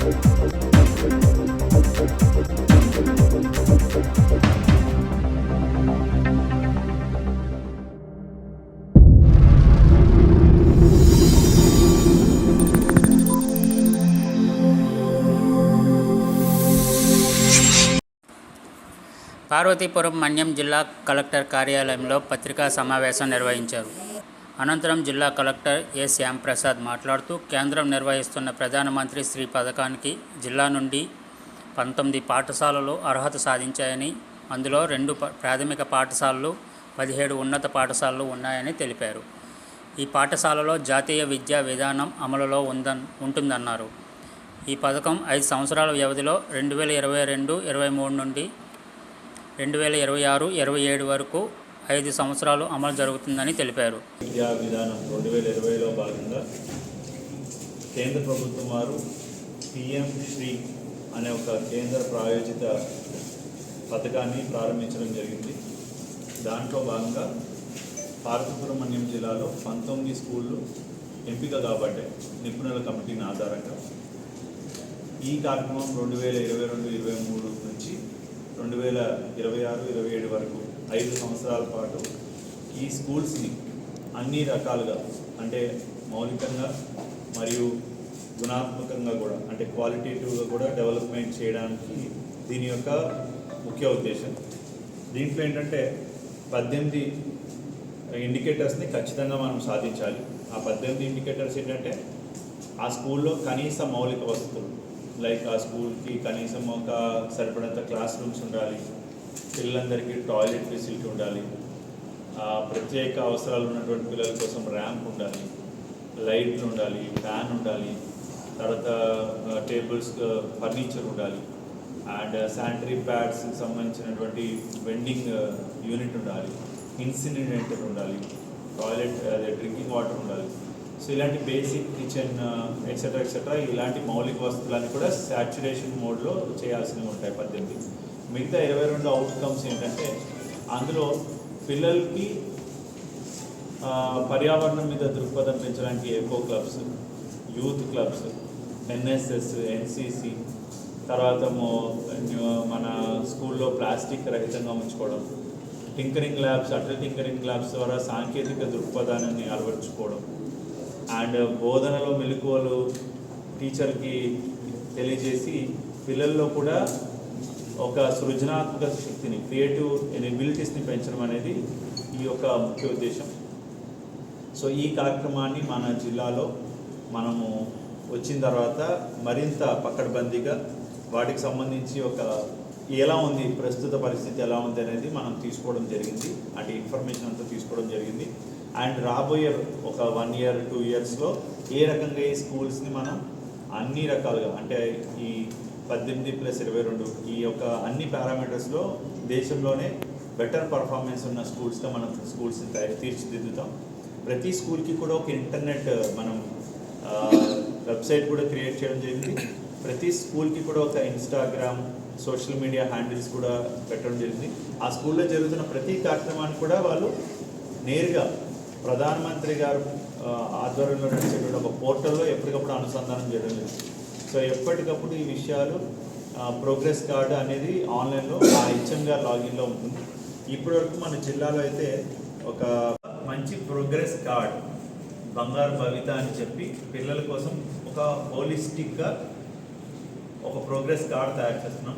పార్వతీపురం మన్యం జిల్లా కలెక్టర్ కార్యాలయంలో పత్రికా సమావేశం నిర్వహించారు. అనంతరం జిల్లా కలెక్టర్ ఏ శ్యాంప్రసాద్ మాట్లాడుతూ, కేంద్రం నిర్వహిస్తున్న ప్రధానమంత్రి శ్రీ పథకానికి జిల్లా నుండి 19 పాఠశాలలు అర్హత సాధించాయని, అందులో 2 ప్రాథమిక పాఠశాలలు, 17 ఉన్నత పాఠశాలలు ఉన్నాయని తెలిపారు. ఈ పాఠశాలలో జాతీయ విద్యా విధానం అమలులో ఉంటుందన్నారు. ఈ పథకం 5 సంవత్సరాల వ్యవధిలో 2022-23 నుండి 2026-27 వరకు 5 సంవత్సరాలు అమలు జరుగుతుందని తెలిపారు. విద్యా విధానం 2020లో భాగంగా కేంద్ర ప్రభుత్వం వారు PM శ్రీ అనే ఒక కేంద్ర ప్రాయోజిత పథకాన్ని ప్రారంభించడం జరిగింది. దాంట్లో భాగంగా పార్వతీపురం మన్యం జిల్లాలో 19 స్కూళ్ళు ఎంపిక కాబట్టే నిపుణుల కమిటీని ఆధారంగా ఈ కార్యక్రమం 2022-23 నుంచి 2026-27 వరకు 5 సంవత్సరాల పాటు ఈ స్కూల్స్ని అన్ని రకాలుగా, అంటే మౌలికంగా మరియు గుణాత్మకంగా కూడా, అంటే క్వాలిటేటివ్గా కూడా డెవలప్మెంట్ చేయడానికి దీని యొక్క ముఖ్య ఉద్దేశం. దీంట్లో ఏంటంటే 18 ఇండికేటర్స్ని ఖచ్చితంగా మనం సాధించాలి. ఆ 18 ఇండికేటర్స్ ఏంటంటే ఆ స్కూల్లో కనీస మౌలిక వసతులు, లైక్ ఆ స్కూల్కి కనీసం ఒక సరిపడంత క్లాస్ రూమ్స్ ఉండాలి, పిల్లలందరికీ టాయిలెట్ ఫెసిలిటీ ఉండాలి, ప్రత్యేక అవసరాలు ఉన్నటువంటి పిల్లల కోసం ర్యాంప్ ఉండాలి, లైట్లు ఉండాలి, ఫ్యాన్ ఉండాలి, తర్వాత టేబుల్స్ ఫర్నిచర్ ఉండాలి, అండ్ శానిటరీ ప్యాడ్స్కి సంబంధించినటువంటి వెండింగ్ యూనిట్ ఉండాలి, ఇన్సినరేటర్ ఉండాలి, టాయిలెట్ అదే డ్రింకింగ్ వాటర్ ఉండాలి. సో ఇలాంటి బేసిక్ కిచెన్ ఎక్సెట్రా ఇలాంటి మౌలిక వస్తువులన్నీ కూడా సాచ్యురేషన్ మోడ్లో చేయాల్సినవి ఉంటాయి 18. మిగతా 22 అవుట్కమ్స్ ఏంటంటే, అందులో పిల్లలకి పర్యావరణం మీద దృక్పథం పెంచడానికి eco clubs, youth clubs, NSS, NCC, తర్వాత మన స్కూల్లో ప్లాస్టిక్ రహితంగా ఉంచుకోవడం, టింకరింగ్ ల్యాబ్స్, టింకరింగ్ ల్యాబ్స్ ద్వారా సాంకేతిక దృక్పథాన్ని అలవర్చుకోవడం, అండ్ బోధనలో మెలకువలు టీచర్కి తెలియజేసి పిల్లల్లో కూడా ఒక సృజనాత్మక శక్తిని, క్రియేటివ్ ఎబిలిటీస్ని పెంచడం అనేది ఈ యొక్క ముఖ్య ఉద్దేశం. సో ఈ కార్యక్రమాన్ని మన జిల్లాలో మనము వచ్చిన తర్వాత మరింత పకడ్బందీగా వాటికి సంబంధించి ఒక ఎలా ఉంది, ప్రస్తుత పరిస్థితి ఎలా ఉంది అనేది మనం తీసుకోవడం జరిగింది. అంటే ఇన్ఫర్మేషన్ అంతా తీసుకోవడం జరిగింది. అండ్ రాబోయే ఒక 1 year 2 yearsలో ఏ రకంగా ఈ స్కూల్స్ని మనం అన్ని రకాలుగా, అంటే ఈ 18+22 ఈ యొక్క అన్ని పారామీటర్స్లో దేశంలోనే బెటర్ పర్ఫార్మెన్స్ ఉన్న స్కూల్స్గా మనం స్కూల్స్ని తీర్చిదిద్దుతాం. ప్రతి స్కూల్కి కూడా ఒక ఇంటర్నెట్ మనం వెబ్సైట్ కూడా క్రియేట్ చేయడం జరిగింది. ప్రతి స్కూల్కి కూడా ఒక ఇన్స్టాగ్రామ్, సోషల్ మీడియా హ్యాండిల్స్ కూడా పెట్టడం జరిగింది. ఆ స్కూల్లో జరుగుతున్న ప్రతి కార్యక్రమాన్ని కూడా వాళ్ళు నేరుగా ప్రధానమంత్రి గారు ఆధ్వర్యంలో నడిచేటువంటి ఒక పోర్టల్లో ఎప్పటికప్పుడు అనుసంధానం చేయడం జరిగింది. సో ఎప్పటికప్పుడు ఈ విషయాలు ప్రోగ్రెస్ కార్డు అనేది ఆన్లైన్లో ఆ HM గారు లాగిన్లో ఉంటుంది. ఇప్పటివరకు మన జిల్లాలో అయితే ఒక మంచి ప్రోగ్రెస్ కార్డ్, బంగారు భవిత అని చెప్పి పిల్లల కోసం ఒక హోలిస్టిక్గా ఒక ప్రోగ్రెస్ కార్డ్ తయారు చేస్తున్నాం.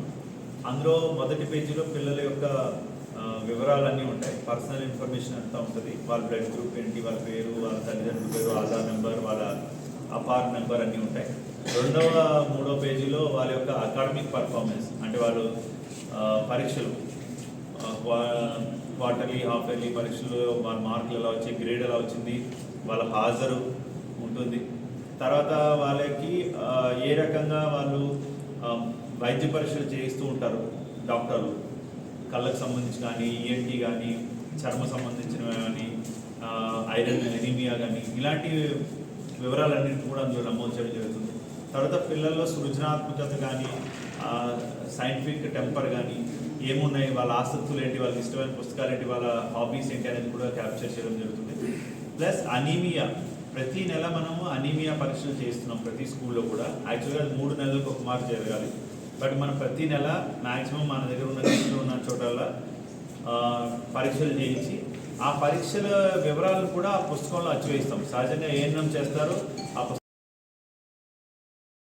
అందులో మొదటి పేజీలో పిల్లల యొక్క వివరాలన్నీ ఉంటాయి, పర్సనల్ ఇన్ఫర్మేషన్ అంతా ఉంటుంది. వాళ్ళ బ్లడ్ గ్రూప్ ఏంటి, వాళ్ళ పేరు, వాళ్ళ తల్లిదండ్రుల పేరు, ఆధార్ నెంబర్, వాళ్ళ అపార్ట్ నెంబర్ అన్నీ ఉంటాయి. 2వ 3వ పేజీలో వాళ్ళ యొక్క అకాడమిక్ పర్ఫార్మెన్స్, అంటే వాళ్ళు పరీక్షలు, క్వార్టర్లీ, హాఫ్ ఇయర్లీ పరీక్షలు వాళ్ళ మార్కులు ఎలా వచ్చాయి, గ్రేడ్ ఎలా వచ్చింది, వాళ్ళ హాజరు ఉంటుంది. తర్వాత వాళ్ళకి ఏ రకంగా వాళ్ళు వైద్య పరీక్షలు చేయిస్తూ ఉంటారు డాక్టర్లు, కళ్ళకు సంబంధించి కానీ, ENT కానీ, చర్మ సంబంధించినవి కానీ, ఐరన్ ఎనీమియా కానీ, ఇలాంటి వివరాలన్నింటినీ కూడా అందులో నమోదు చేయడం జరుగుతుంది. తర్వాత పిల్లల్లో సృజనాత్మకత కానీ, సైంటిఫిక్ టెంపర్ కానీ ఏమున్నాయి, వాళ్ళ ఆసక్తులు ఏంటి, వాళ్ళకి ఇష్టమైన పుస్తకాలు ఏంటి, వాళ్ళ హాబీస్ ఏంటి అనేది కూడా క్యాప్చర్ చేయడం జరుగుతుంది. ప్లస్ అనీమియా ప్రతి నెల మనము అనీమియా పరీక్షలు చేస్తున్నాం ప్రతి స్కూల్లో కూడా. యాక్చువల్గా 3 నెలలకు ఒక మార్పు జరగాలి, బట్ మనం ప్రతి నెల మ్యాక్సిమం మన దగ్గర ఉన్న కిట్లు ఉన్న చోటల్లో పరీక్షలు చేయించి ఆ పరీక్షల వివరాలను కూడా ఆ పుస్తకంలో అచ్చివేస్తాం. సహజంగా ఏఎన్ఎం చేస్తారు, ఆ